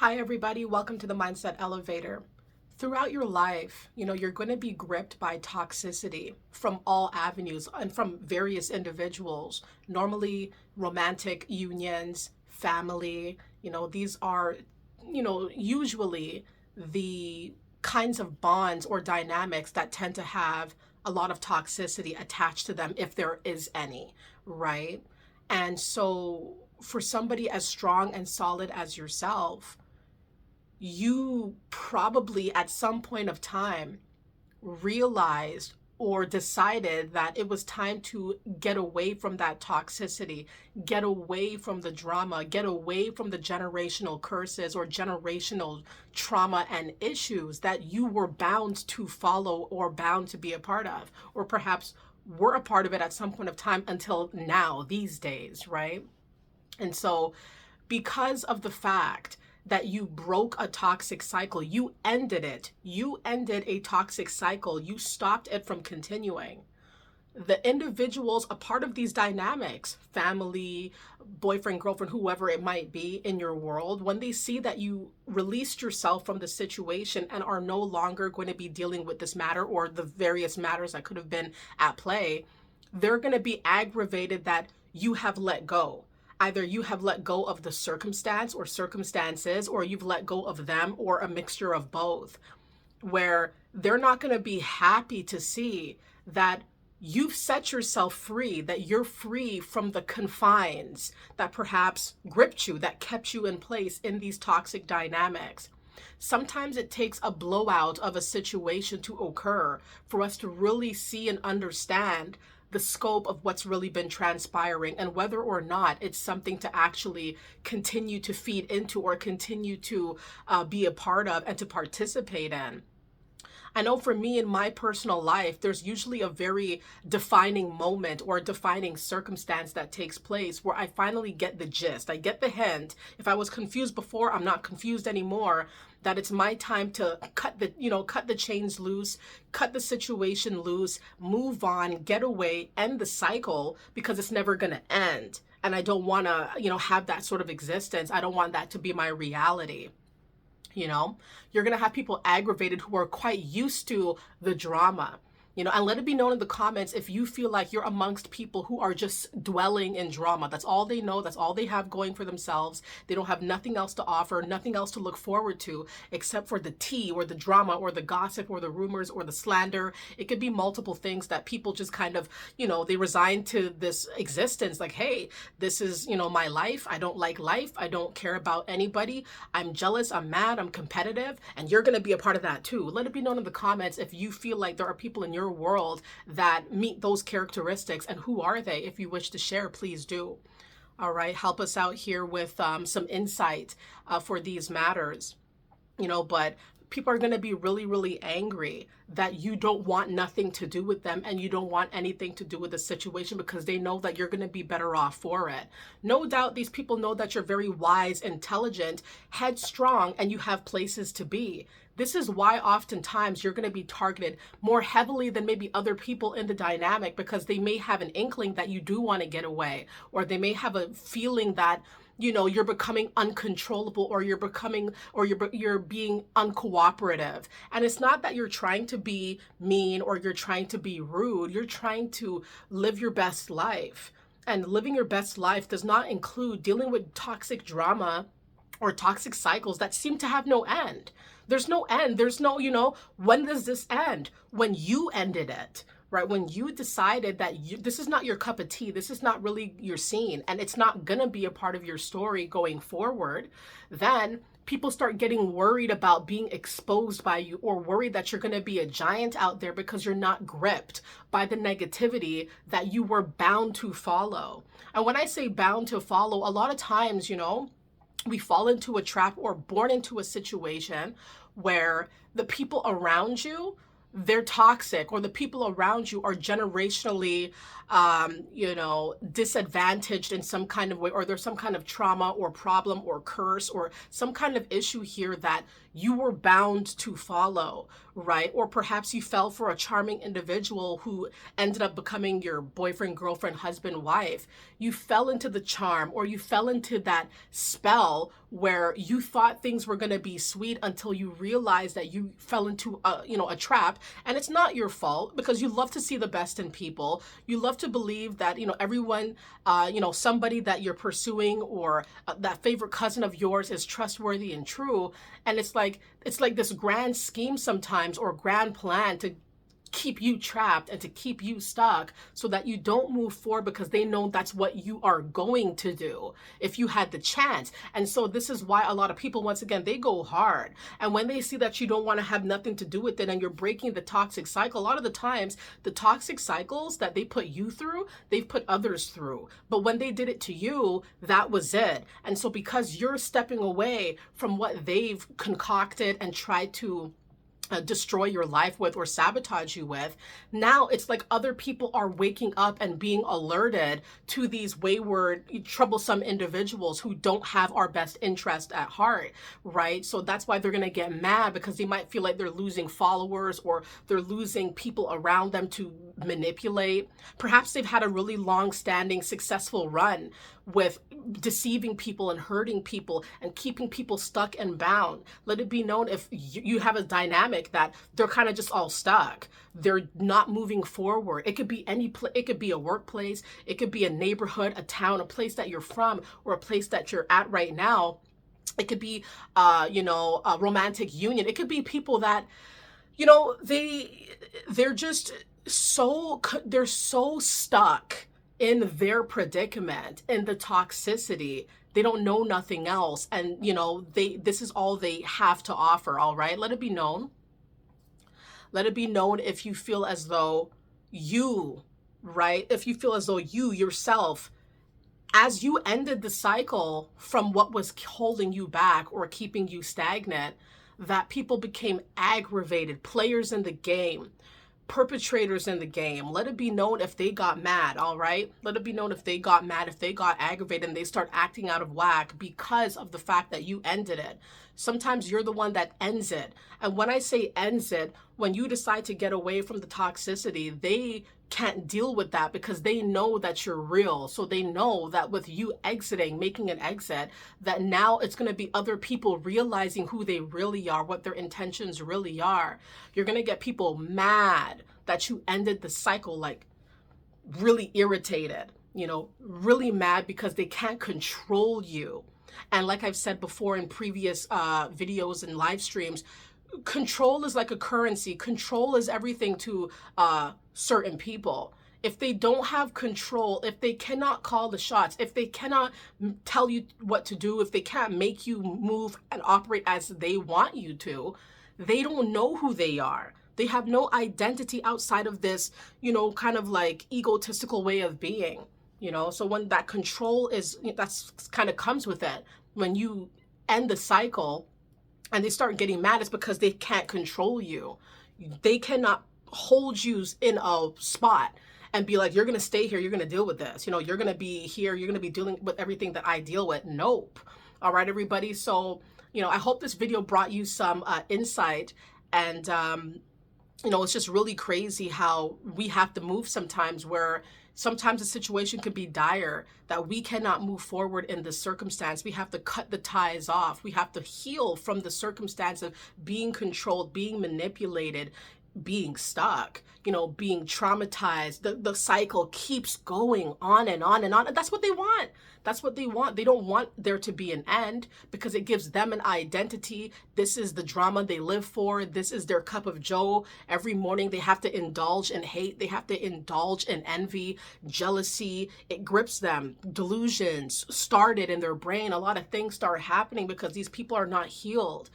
Hi, everybody. Welcome to the Mindset Elevator. Throughout your life, you're going to be gripped by toxicity from all avenues and from various individuals, normally romantic unions, family. These are, usually the kinds of bonds or dynamics that tend to have a lot of toxicity attached to them, if there is any, right? And so, for somebody as strong and solid as yourself, you probably at some point of time realized or decided that it was time to get away from that toxicity, get away from the drama, get away from the generational curses or generational trauma and issues that you were bound to follow or bound to be a part of, or perhaps were a part of it at some point of time until now, these days, right? And so, because of the fact that you broke a toxic cycle, you ended it, you ended a toxic cycle, you stopped it from continuing. The individuals a part of these dynamics, family, boyfriend, girlfriend, whoever it might be in your world, when they see that you released yourself from the situation and are no longer going to be dealing with this matter or the various matters that could have been at play, they're going to be aggravated that you have let go. Either you have let go of the circumstance or circumstances, or you've let go of them, or a mixture of both, where they're not going to be happy to see that you've set yourself free, that you're free from the confines that perhaps gripped you, that kept you in place in these toxic dynamics. Sometimes it takes a blowout of a situation to occur for us to really see and understand the scope of what's really been transpiring and whether or not it's something to actually continue to feed into or continue to be a part of and to participate in. I know for me in my personal life, there's usually a very defining moment or a defining circumstance that takes place where I finally get the gist. I get the hint. If I was confused before, I'm not confused anymore. That it's my time to cut the chains loose, cut the situation loose, move on, get away, end the cycle, because it's never going to end. And I don't want to, have that sort of existence. I don't want that to be my reality. You're going to have people aggravated who are quite used to the drama. And let it be known in the comments if you feel like you're amongst people who are just dwelling in drama. That's all they know. That's all they have going for themselves. They don't have nothing else to offer, nothing else to look forward to except for the tea or the drama or the gossip or the rumors or the slander. It could be multiple things that people just kind of, they resign to this existence like, hey, this is, my life. I don't like life. I don't care about anybody. I'm jealous. I'm mad. I'm competitive. And you're going to be a part of that too. Let it be known in the comments if you feel like there are people in your world that meet those characteristics, and who are they? If you wish to share, please do. All right, help us out here with some insight for these matters. But people are going to be really, really angry that you don't want nothing to do with them and you don't want anything to do with the situation because they know that you're going to be better off for it. No doubt these people know that you're very wise, intelligent, headstrong, and you have places to be. This is why oftentimes you're going to be targeted more heavily than maybe other people in the dynamic, because they may have an inkling that you do want to get away, or they may have a feeling that you're becoming uncontrollable, or you're being uncooperative. And it's not that you're trying to be mean or you're trying to be rude. You're trying to live your best life. And living your best life does not include dealing with toxic drama or toxic cycles that seem to have no end. There's no end. There's no, when does this end? When you ended it, right? When you decided that this is not your cup of tea, this is not really your scene, and it's not going to be a part of your story going forward, then people start getting worried about being exposed by you, or worried that you're going to be a giant out there because you're not gripped by the negativity that you were bound to follow. And when I say bound to follow, a lot of times, we fall into a trap or born into a situation where the people around you, they're toxic, or the people around you are generationally, disadvantaged in some kind of way, or there's some kind of trauma or problem or curse or some kind of issue here that you were bound to follow, right? Or perhaps you fell for a charming individual who ended up becoming your boyfriend, girlfriend, husband, wife. You fell into the charm, or you fell into that spell where you thought things were going to be sweet until you realized that you fell into a trap, and it's not your fault because you love to see the best in people. You love to believe that everyone, somebody that you're pursuing, or that favorite cousin of yours is trustworthy and true, and it's like this grand scheme sometimes, or grand plan to keep you trapped and to keep you stuck so that you don't move forward, because they know that's what you are going to do if you had the chance. And so this is why a lot of people, once again, they go hard. And when they see that you don't want to have nothing to do with it and you're breaking the toxic cycle, a lot of the times the toxic cycles that they put you through, they've put others through. But when they did it to you, that was it. And so because you're stepping away from what they've concocted and tried to destroy your life with or sabotage you with, now it's like other people are waking up and being alerted to these wayward, troublesome individuals who don't have our best interest at heart, right? So that's why they're going to get mad, because they might feel like they're losing followers, or they're losing people around them to manipulate. Perhaps they've had a really long-standing successful run with deceiving people and hurting people and keeping people stuck and bound. Let it be known, if you have a dynamic that they're kind of just all stuck, they're not moving forward. It could be it could be a workplace, it could be a neighborhood, a town, a place that you're from, or a place that you're at right now. It could be a romantic union. It could be people that they're just they're so stuck in their predicament, in the toxicity. They don't know nothing else, and this is all they have to offer. All right, let it be known, if you feel as though if you feel as though you yourself, as you ended the cycle from what was holding you back or keeping you stagnant, that people became aggravated, players in the game, perpetrators in the game. Let it be known if they got mad. All right, let it be known if they got mad, if they got aggravated, and they start acting out of whack because of the fact that you ended it. Sometimes you're the one that ends it. And when I say ends it, when you decide to get away from the toxicity, they can't deal with that because they know that you're real. So they know that with you exiting, making an exit, that now it's going to be other people realizing who they really are, what their intentions really are. You're going to get people mad that you ended the cycle, like really irritated, really mad because they can't control you. And like I've said before in previous videos and live streams, control is like a currency. Control is everything to certain people. If they don't have control, if they cannot call the shots, if they cannot tell you what to do, if they can't make you move and operate as they want you to, they don't know who they are. They have no identity outside of this, kind of like egotistical way of being. So when that control that's kind of comes with it. When you end the cycle and they start getting mad, it's because they can't control you. They cannot hold you in a spot and be like, you're going to stay here, you're going to deal with this. You're going to be here, you're going to be dealing with everything that I deal with. Nope. All right, everybody. So, I hope this video brought you some insight. And, it's just really crazy how we have to move sometimes, where sometimes the situation could be dire that we cannot move forward in this circumstance. We have to cut the ties off. We have to heal from the circumstance of being controlled, being manipulated, being stuck, being traumatized. The cycle keeps going on and on and on. And that's what they want. That's what they want. They don't want there to be an end because it gives them an identity. This is the drama they live for. This is their cup of joe. Every morning they have to indulge in hate. They have to indulge in envy, jealousy. It grips them. Delusions started in their brain. A lot of things start happening because these people are not healed.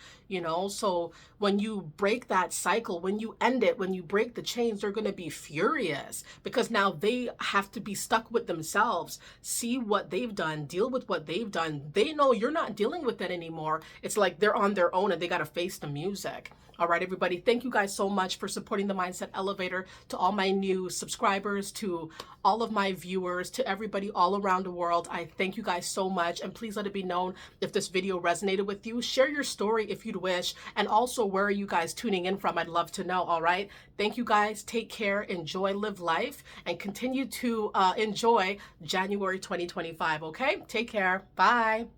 So when you break that cycle, when you end it, when you break the chains, they're going to be furious because now they have to be stuck with themselves, see what they've done, deal with what they've done. They know you're not dealing with it anymore. It's like they're on their own and they got to face the music. All right, everybody. Thank you guys so much for supporting the Mindset Elevator. To all my new subscribers, to all of my viewers, to everybody all around the world, I thank you guys so much. And please let it be known if this video resonated with you. Share your story if you'd wish. And also, where are you guys tuning in from? I'd love to know. All right. Thank you guys. Take care. Enjoy, live life, and continue to enjoy January 2025. Okay. Take care. Bye.